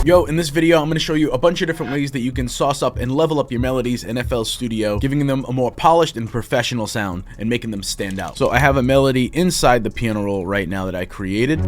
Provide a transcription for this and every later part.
Yo, in this video, I'm going to show you a bunch of different ways that you can sauce up and level up your melodies in FL Studio, giving them a more polished and professional sound and making them stand out. So I have a melody inside the piano roll right now that I created.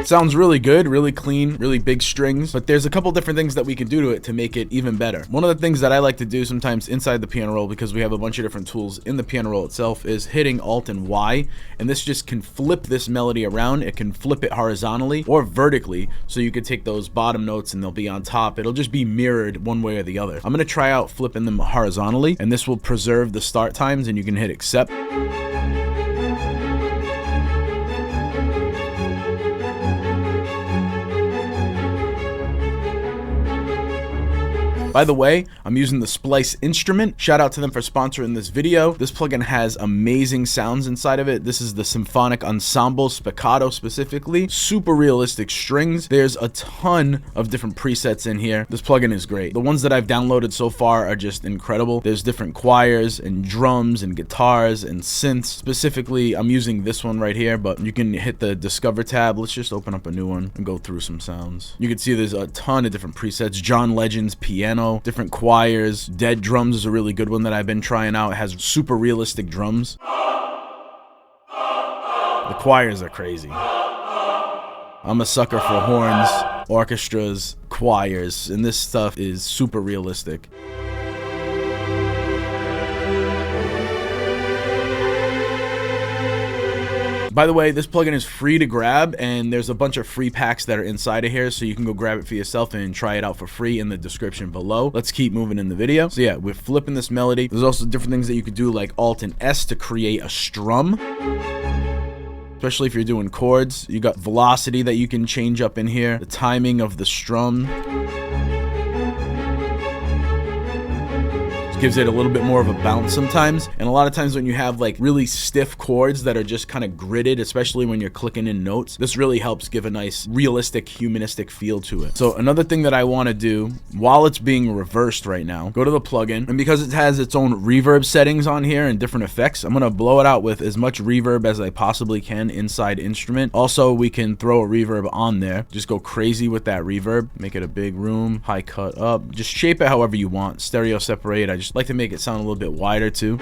Sounds really good, really clean, really big strings, but there's a couple different things that we can do to it to make it even better. One of the things that I like to do sometimes inside the piano roll, because we have a bunch of different tools in the piano roll itself, is hitting Alt and Y, and this just can flip this melody around. It can flip it horizontally or vertically, so you could take those bottom notes and they'll be on top. It'll just be mirrored one way or the other. I'm gonna try out flipping them horizontally, and this will preserve the start times, and you can hit accept. By the way, I'm using the Splice instrument. Shout out to them for sponsoring this video. This plugin has amazing sounds inside of it. This is the Symphonic Ensemble Spiccato specifically. Super realistic strings. There's a ton of different presets in here. This plugin is great. The ones that I've downloaded so far are just incredible. There's different choirs and drums and guitars and synths. Specifically, I'm using this one right here, but you can hit the Discover tab. Let's just open up a new one and go through some sounds. You can see there's a ton of different presets. John Legend's piano, different choirs. Dead Drums is a really good one that I've been trying out. It has super realistic drums. The choirs are crazy. I'm a sucker for horns, orchestras, choirs, and this stuff is super realistic. By the way, this plugin is free to grab, and there's a bunch of free packs that are inside of here, so you can go grab it for yourself and try it out for free in the description below. Let's keep moving in the video. So yeah, we're flipping this melody. There's also different things that you could do, like Alt and S to create a strum. Especially if you're doing chords. You got velocity that you can change up in here, the timing of the strum. Gives it a little bit more of a bounce sometimes, and a lot of times when you have like really stiff chords that are just kind of gridded, especially when you're clicking in notes, this really helps give a nice realistic humanistic feel to it. So another thing that I want to do while it's being reversed right now, go to the plugin, and because it has its own reverb settings on here and different effects, I'm gonna blow it out with as much reverb as I possibly can inside instrument. Also, we can throw a reverb on there. Just go crazy with that reverb, make it a big room, high cut up, just shape it however you want. Stereo separate, I just like to make it sound a little bit wider too.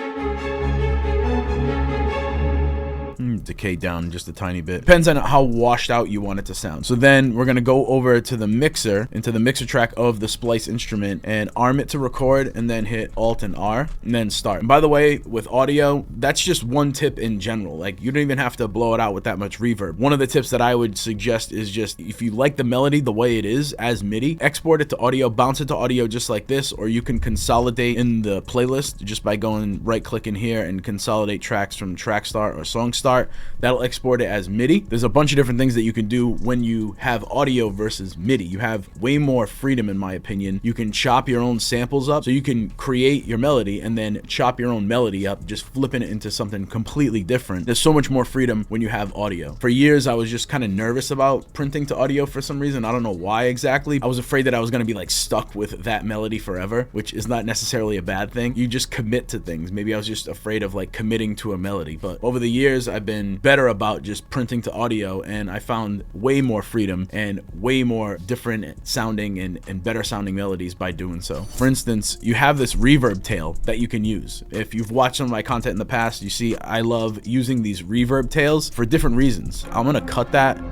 Decay down just a tiny bit. Depends on how washed out you want it to sound. So then we're gonna go over to the mixer, into the mixer track of the Splice instrument, and arm it to record, and then hit Alt and R, and then start. And by the way, with audio, that's just one tip in general. Like, you don't even have to blow it out with that much reverb. One of the tips that I would suggest is just, if you like the melody the way it is as MIDI, export it to audio, bounce it to audio just like this, or you can consolidate in the playlist just by going right click in here and consolidate tracks from track start or song start. That'll export it as MIDI. There's a bunch of different things that you can do when you have audio versus MIDI. You have way more freedom, in my opinion. You can chop your own samples up, so you can create your melody and then chop your own melody up, just flipping it into something completely different. There's so much more freedom when you have audio. For years, I was just kind of nervous about printing to audio for some reason. I don't know why exactly. I was afraid that I was going to be like stuck with that melody forever, which is not necessarily a bad thing. You just commit to things. Maybe I was just afraid of like committing to a melody, but over the years, I've been better about just printing to audio, and I found way more freedom and way more different sounding and better sounding melodies by doing so. For instance, you have this reverb tail that you can use. If you've watched some of my content in the past, you see I love using these reverb tails for different reasons. I'm gonna cut that,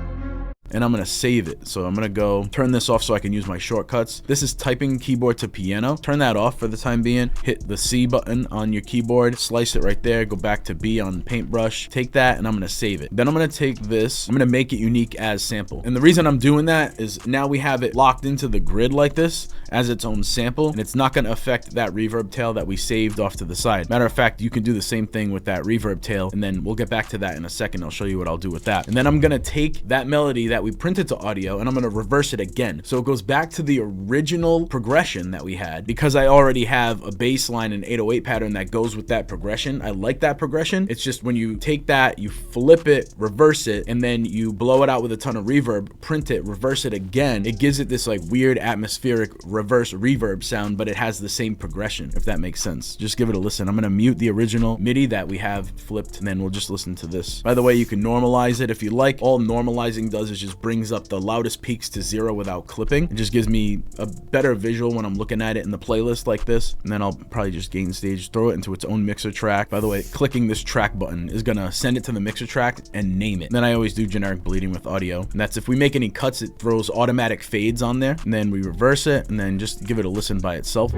and I'm gonna save it. So I'm gonna go turn this off so I can use my shortcuts. This is typing keyboard to piano. Turn that off for the time being. Hit the C button on your keyboard, slice it right there, go back to B on paintbrush, take that, and I'm gonna save it. Then I'm gonna take this, I'm gonna make it unique as sample. And the reason I'm doing that is now we have it locked into the grid like this as its own sample, and it's not gonna affect that reverb tail that we saved off to the side. Matter of fact, you can do the same thing with that reverb tail, and then we'll get back to that in a second. I'll show you what I'll do with that. And then I'm gonna take that melody that we printed to audio, and I'm gonna reverse it again. So it goes back to the original progression that we had, because I already have a bass line and 808 pattern that goes with that progression. I like that progression. It's just when you take that, you flip it, reverse it, and then you blow it out with a ton of reverb, print it, reverse it again, it gives it this like weird atmospheric reverse reverb sound, but it has the same progression, if that makes sense. Just give it a listen. I'm gonna mute the original MIDI that we have flipped, and then we'll just listen to this. By the way, you can normalize it if you like. All normalizing does is just brings up the loudest peaks to 0 without clipping. It just gives me a better visual when I'm looking at it in the playlist like this. And then I'll probably just gain stage, throw it into its own mixer track. By the way, clicking this track button is gonna send it to the mixer track and name it. Then I always do generic bleeding with audio, and that's if we make any cuts, it throws automatic fades on there, and then we reverse it, and then just give it a listen by itself.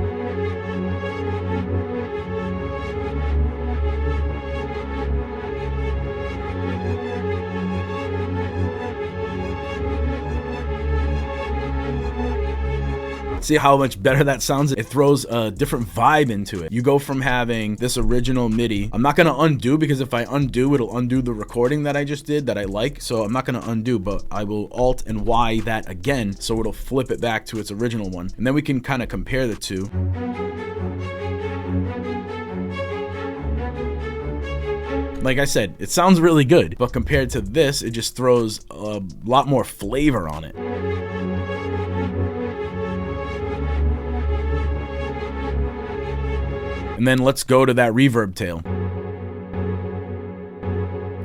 See how much better that sounds? It throws a different vibe into it. You go from having this original MIDI. I'm not gonna undo, because if I undo, it'll undo the recording that I just did that I like. So I'm not gonna undo, but I will Alt and Y that again, so it'll flip it back to its original one. And then we can kind of compare the two. Like I said, it sounds really good, but compared to this, it just throws a lot more flavor on it. And then let's go to that reverb tail.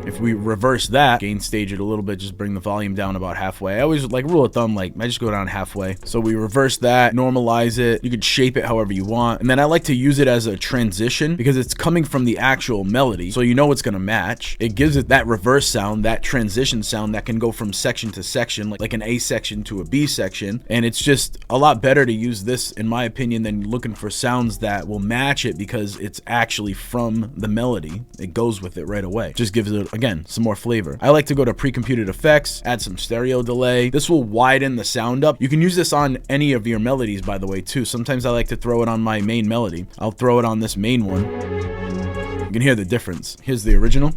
If we reverse that, gain stage it a little bit, just bring the volume down about halfway. I always like rule of thumb, like I just go down halfway. So we reverse that, normalize it. You could shape it however you want. And then I like to use it as a transition, because it's coming from the actual melody. So you know it's gonna match. It gives it that reverse sound, that transition sound that can go from section to section, like an A section to a B section. And it's just a lot better to use this, in my opinion, than looking for sounds that will match it, because it's actually from the melody. It goes with it right away. Just gives it, again, some more flavor. I like to go to Precomputed effects, add some stereo delay. This will widen the sound up. You can use this on any of your melodies, by the way, too. Sometimes I like to throw it on my main melody. I'll throw it on this main one. You can hear the difference. Here's the original.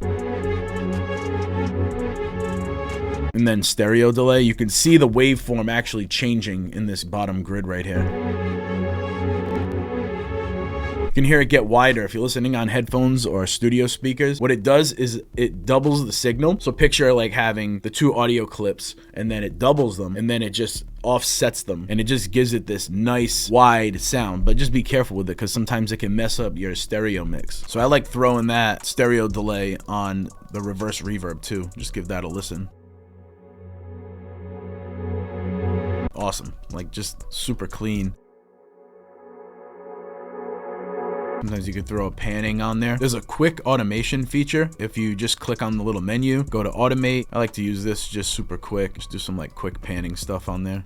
And then stereo delay. You can see the waveform actually changing in this bottom grid right here. You can hear it get wider if you're listening on headphones or studio speakers. What it does is it doubles the signal. So picture like having the two audio clips, and then it doubles them, and then it just offsets them, and it just gives it this nice wide sound. But just be careful with it, because sometimes it can mess up your stereo mix. So I like throwing that stereo delay on the reverse reverb too. Just give that a listen. Awesome, like just super clean. Sometimes you could throw a panning on there. There's a quick automation feature. If you just click on the little menu, go to automate. I like to use this just super quick. Just do some like quick panning stuff on there.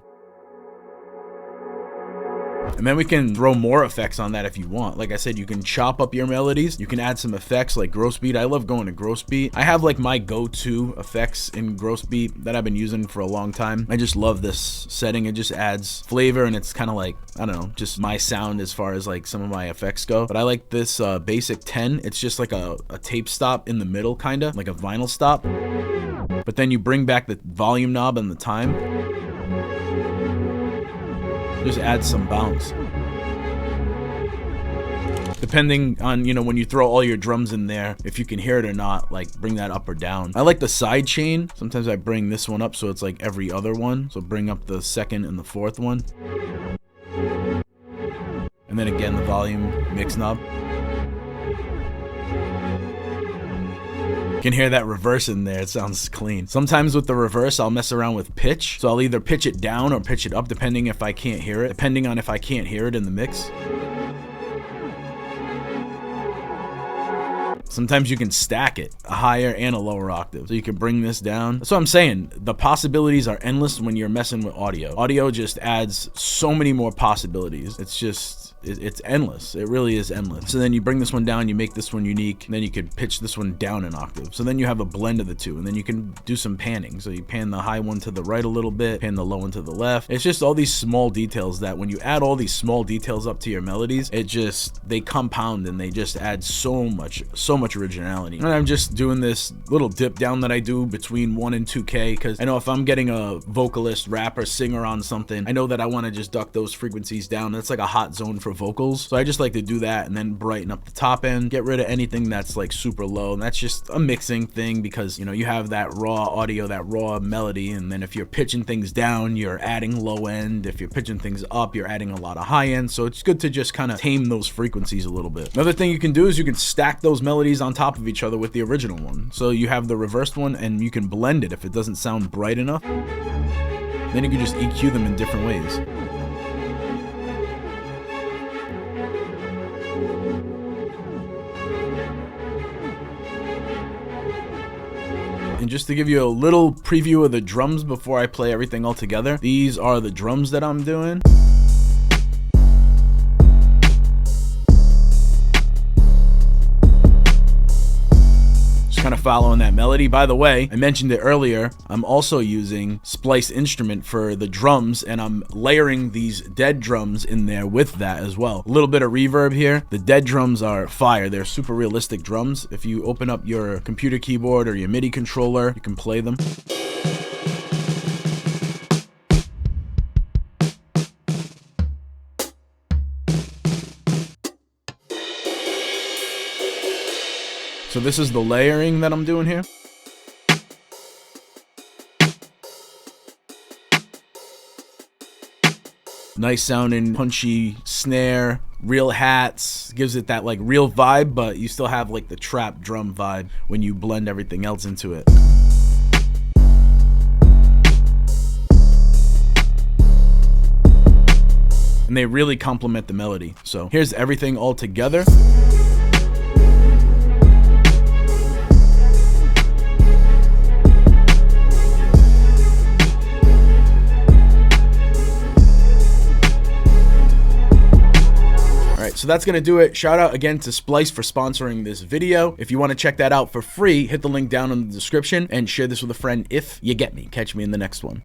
And then we can throw more effects on that if you want. Like I said, you can chop up your melodies. You can add some effects like gross beat. I love going to gross beat. I have like my go-to effects in gross beat that I've been using for a long time. I just love this setting. It just adds flavor, and it's kind of like, I don't know, just my sound as far as like some of my effects go. But I like this basic 10. It's just like a tape stop in the middle, kind of like a vinyl stop. But then you bring back the volume knob and the time. Just add some bounce. Depending on, you know, when you throw all your drums in there, if you can hear it or not, like bring that up or down. I like the side chain. Sometimes I bring this one up so it's like every other one. So bring up the second and the fourth one. And then again, the volume mix knob. You can hear that reverse in there. It sounds clean. Sometimes with the reverse, I'll mess around with pitch. So I'll either pitch it down or pitch it up, depending if I can't hear it. Depending on if I can't hear it in the mix. Sometimes you can stack it, a higher and a lower octave. So you can bring this down. That's what I'm saying. The possibilities are endless when you're messing with audio. Audio just adds so many more possibilities. It's just it's endless. It really is endless. So then you bring this one down, you make this one unique, and then you could pitch this one down an octave. So then you have a blend of the two, and then you can do some panning. So you pan the high one to the right a little bit, pan the low one to the left. It's just all these small details that when you add all these small details up to your melodies, they compound and they just add so much originality. And I'm just doing this little dip down that I do between 1 and 2K, because I know if I'm getting a vocalist, rapper, singer on something, I know that I want to just duck those frequencies down. That's like a hot zone for vocals. So I just like to do that and then brighten up the top end, get rid of anything that's like super low. And that's just a mixing thing, because you know, you have that raw audio, that raw melody, and then if you're pitching things down, you're adding low end. If you're pitching things up, you're adding a lot of high end. So it's good to just kind of tame those frequencies a little bit. Another thing you can do is you can stack those melodies on top of each other with the original one. So you have the reversed one and you can blend it if it doesn't sound bright enough. Then you can just EQ them in different ways. And just to give you a little preview of the drums before I play everything all together, these are the drums that I'm doing. Kind of following that melody. By the way, I mentioned it earlier, I'm also using Splice instrument for the drums, and I'm layering these dead drums in there with that as well. A little bit of reverb here. The dead drums are fire. They're super realistic drums. If you open up your computer keyboard or your MIDI controller, you can play them. So this is the layering that I'm doing here. Nice sounding, punchy snare, real hats, gives it that like real vibe, but you still have like the trap drum vibe when you blend everything else into it. And they really complement the melody. So here's everything all together. So that's going to do it. Shout out again to Splice for sponsoring this video. If you want to check that out for free, hit the link down in the description and share this with a friend if you get me. Catch me in the next one.